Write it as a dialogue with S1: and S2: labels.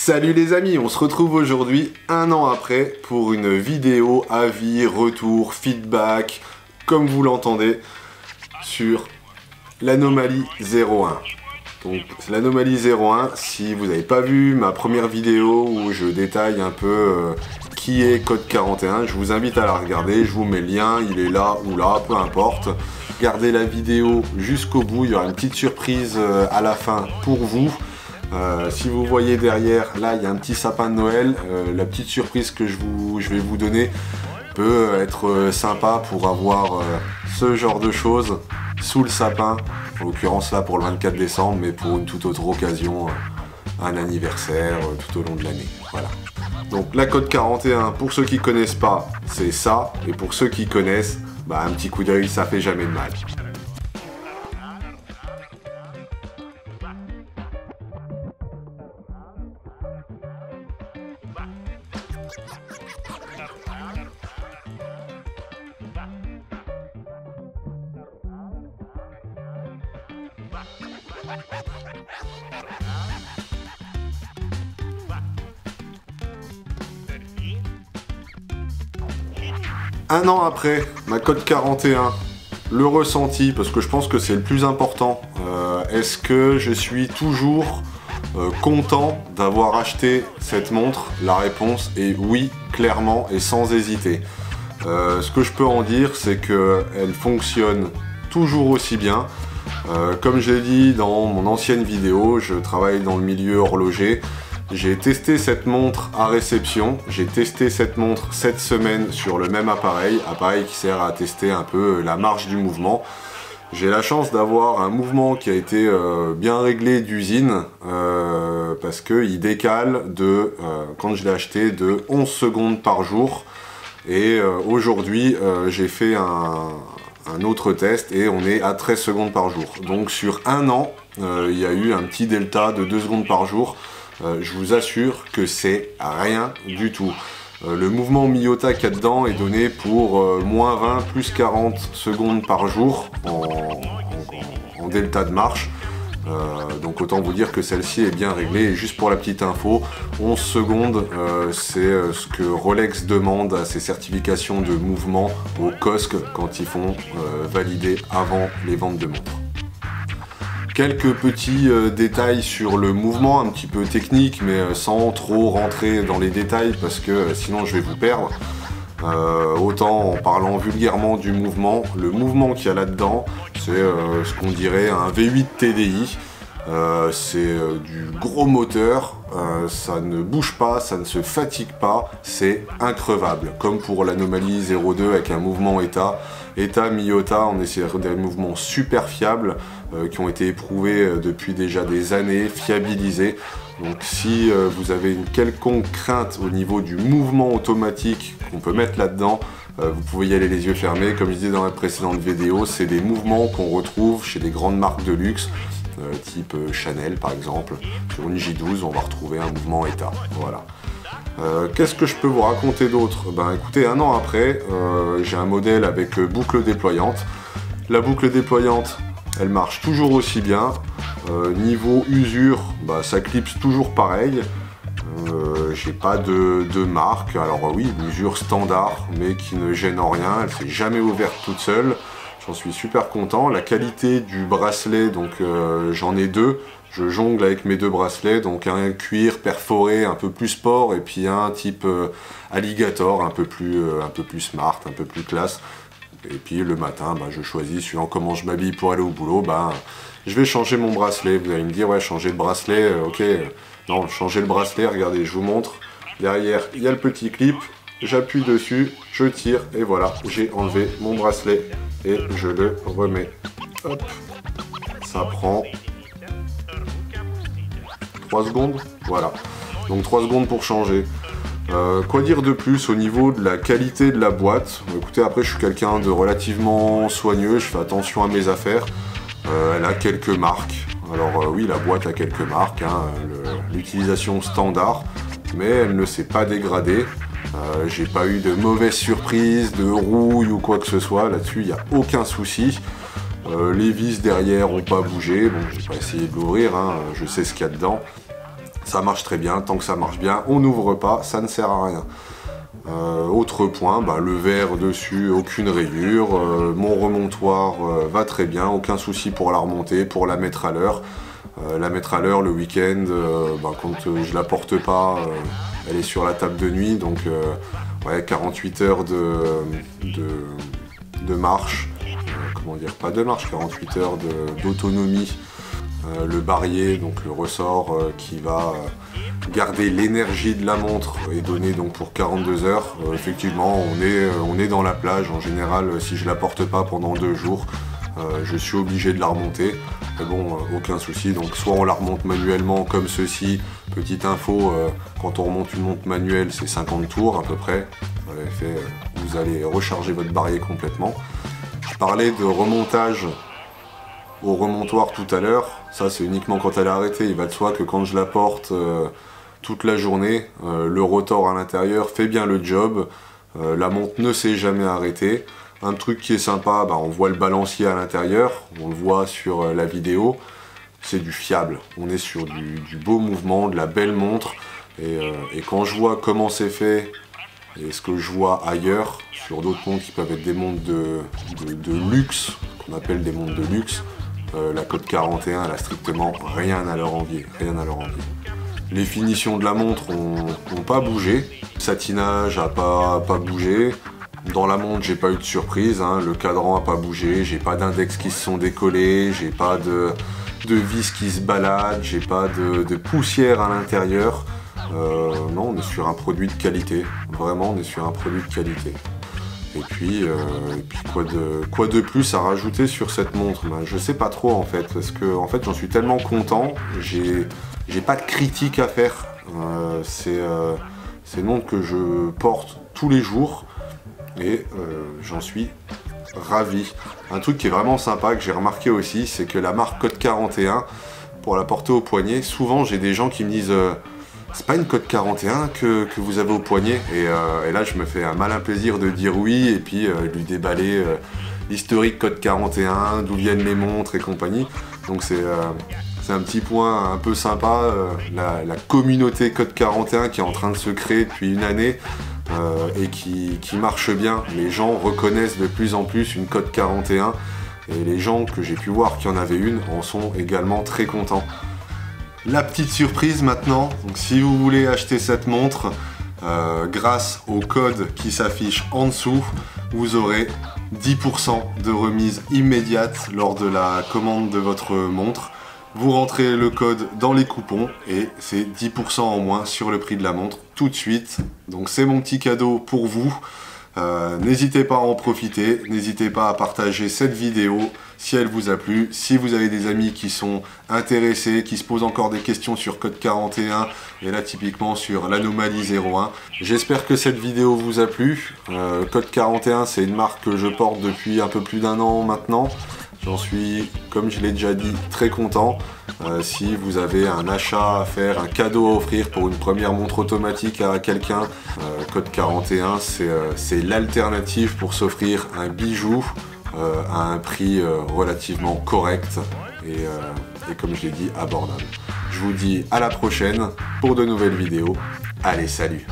S1: Salut les amis, on se retrouve aujourd'hui, un an après, pour une vidéo avis, retour, feedback, comme vous l'entendez, sur l'anomalie 01. Donc l'anomalie 01, si vous n'avez pas vu ma première vidéo où je détaille un peu qui est Code 41, je vous invite à la regarder, je vous mets le lien, il est là ou là, peu importe. Regardez la vidéo jusqu'au bout, il y aura une petite surprise à la fin pour vous. Si vous voyez derrière, là il y a un petit sapin de Noël, la petite surprise que je vais vous donner peut être sympa pour avoir ce genre de choses sous le sapin, en l'occurrence là pour le 24 décembre, mais pour une toute autre occasion, un anniversaire tout au long de l'année. Voilà. Donc la Code 41, pour ceux qui connaissent pas, c'est ça, et pour ceux qui connaissent, bah, un petit coup d'œil, ça fait jamais de mal. Un an après ma Code 41, le ressenti, parce que je pense que c'est le plus important, est-ce que je suis toujours content d'avoir acheté cette montre? La réponse est oui, clairement et sans hésiter. Ce que je peux en dire, c'est qu'elle fonctionne toujours aussi bien. Comme j'ai dit dans mon ancienne vidéo, je travaille dans le milieu horloger. J'ai testé cette montre à réception, j'ai testé cette montre cette semaine sur le même appareil qui sert à tester un peu la marge du mouvement. J'ai la chance d'avoir un mouvement qui a été bien réglé d'usine, parce qu'il décale de, quand je l'ai acheté, de 11 secondes par jour. Et aujourd'hui, j'ai fait un autre test et on est à 13 secondes par jour. Donc sur un an, il y a eu un petit delta de 2 secondes par jour. Je vous assure que c'est rien du tout. Le mouvement Miyota qu'il y a dedans est donné pour moins 20, plus 40 secondes par jour en delta de marche. Donc autant vous dire que celle-ci est bien réglée. Et juste pour la petite info, 11 secondes, c'est ce que Rolex demande à ses certifications de mouvement au COSC quand ils font valider avant les ventes de montres. Quelques petits détails sur le mouvement, un petit peu technique, mais sans trop rentrer dans les détails parce que sinon je vais vous perdre. Autant en parlant vulgairement du mouvement, le mouvement qu'il y a là-dedans, c'est ce qu'on dirait un V8 TDI. C'est du gros moteur, ça ne bouge pas, ça ne se fatigue pas, c'est increvable. Comme pour l'anomalie 02 avec un mouvement ETA. ETA, Miyota, on est sur des mouvements super fiables qui ont été éprouvés depuis déjà des années, fiabilisés. Donc si vous avez une quelconque crainte au niveau du mouvement automatique qu'on peut mettre là-dedans, vous pouvez y aller les yeux fermés. Comme je disais dans la précédente vidéo, c'est des mouvements qu'on retrouve chez des grandes marques de luxe, type Chanel par exemple. Sur une J12, on va retrouver un mouvement ETA. Voilà. Qu'est-ce que je peux vous raconter d'autre? Ben écoutez, un an après, j'ai un modèle avec boucle déployante. La boucle déployante, elle marche toujours aussi bien. Niveau usure, bah, ça clipse toujours pareil. J'ai pas de marque. Alors oui, l'usure standard, mais qui ne gêne en rien. Elle s'est jamais ouverte toute seule. J'en suis super content. La qualité du bracelet, donc j'en ai deux. Je jongle avec mes deux bracelets, donc un cuir perforé un peu plus sport et puis un type alligator un peu plus smart, un peu plus classe. Et puis le matin, bah, je choisis, suivant comment je m'habille pour aller au boulot, bah, je vais changer mon bracelet. Vous allez me dire, ouais, changer le bracelet, ok. Non, changer le bracelet, regardez, je vous montre. Derrière, il y a le petit clip, j'appuie dessus, je tire et voilà, j'ai enlevé mon bracelet et je le remets. Hop, ça prend 3 secondes, voilà. Donc 3 secondes pour changer. Quoi dire de plus au niveau de la qualité de la boîte? Écoutez, après je suis quelqu'un de relativement soigneux, je fais attention à mes affaires. Elle a quelques marques. Alors oui, la boîte a quelques marques, hein, l'utilisation standard, mais elle ne s'est pas dégradée. J'ai pas eu de mauvaises surprises, de rouille ou quoi que ce soit, là-dessus il n'y a aucun souci. Les vis derrière n'ont pas bougé, bon j'ai pas essayé de l'ouvrir, hein, je sais ce qu'il y a dedans. Ça marche très bien, tant que ça marche bien, on n'ouvre pas, ça ne sert à rien. Autre point, le verre dessus, aucune rayure, mon remontoir va très bien, aucun souci pour la remonter, pour la mettre à l'heure. La mettre à l'heure le week-end, quand je la porte pas, elle est sur la table de nuit, donc ouais, 48 heures de marche, comment dire, pas de marche, 48 heures d'autonomie. Le barillet, donc le ressort qui va garder l'énergie de la montre et donner donc pour 42 heures. Effectivement, on est dans la plage. En général, si je la porte pas pendant 2 jours, je suis obligé de la remonter. Mais bon, aucun souci. Donc soit on la remonte manuellement comme ceci. Petite info, quand on remonte une montre manuelle, c'est 50 tours à peu près. Vous allez recharger votre barillet complètement. Je parlais de remontage au remontoir tout à l'heure, ça c'est uniquement quand elle est arrêtée. Il va de soi que quand je la porte toute la journée, le rotor à l'intérieur fait bien le job, la montre ne s'est jamais arrêtée. Un truc qui est sympa, on voit le balancier à l'intérieur, on le voit sur la vidéo, c'est du fiable. On est sur du beau mouvement, de la belle montre, et quand je vois comment c'est fait, et ce que je vois ailleurs, sur d'autres montres qui peuvent être des montres de luxe, qu'on appelle des montres de luxe, la Code 41, elle a strictement rien à leur envier, rien à leur envier. Les finitions de la montre n'ont pas bougé, le satinage n'a pas bougé, dans la montre j'ai pas eu de surprise, le cadran n'a pas bougé, j'ai pas d'index qui se sont décollés, j'ai pas de vis qui se baladent, j'ai pas de poussière à l'intérieur. Non, on est sur un produit de qualité, vraiment on est sur un produit de qualité. Et puis quoi de plus à rajouter sur cette montre? Je sais pas trop en fait, parce que en fait j'en suis tellement content, j'ai pas de critique à faire. C'est une montre que je porte tous les jours et j'en suis ravi. Un truc qui est vraiment sympa, que j'ai remarqué aussi, c'est que la marque Code 41, pour la porter au poignet, souvent j'ai des gens qui me disent c'est pas une Code 41 que vous avez au poignet, et là je me fais un malin plaisir de dire oui, et puis lui déballer l'historique Code 41, d'où viennent les montres et compagnie. Donc c'est un petit point un peu sympa, la communauté Code 41 qui est en train de se créer depuis une année et qui marche bien. Les gens reconnaissent de plus en plus une Code 41, et les gens que j'ai pu voir qui en avaient une en sont également très contents. La petite surprise maintenant, donc si vous voulez acheter cette montre, grâce au code qui s'affiche en dessous, vous aurez 10% de remise immédiate lors de la commande de votre montre. Vous rentrez le code dans les coupons et c'est 10% en moins sur le prix de la montre tout de suite. Donc c'est mon petit cadeau pour vous. N'hésitez pas à en profiter, n'hésitez pas à partager cette vidéo si elle vous a plu. Si vous avez des amis qui sont intéressés, qui se posent encore des questions sur Code 41, et là typiquement sur l'anomalie 01, j'espère que cette vidéo vous a plu. Code 41, c'est une marque que je porte depuis un peu plus d'1 an maintenant. J'en suis, comme je l'ai déjà dit, très content. Si vous avez un achat à faire, un cadeau à offrir pour une première montre automatique à quelqu'un, Code 41, c'est l'alternative pour s'offrir un bijou à un prix relativement correct et comme je l'ai dit, abordable. Je vous dis à la prochaine pour de nouvelles vidéos. Allez, salut!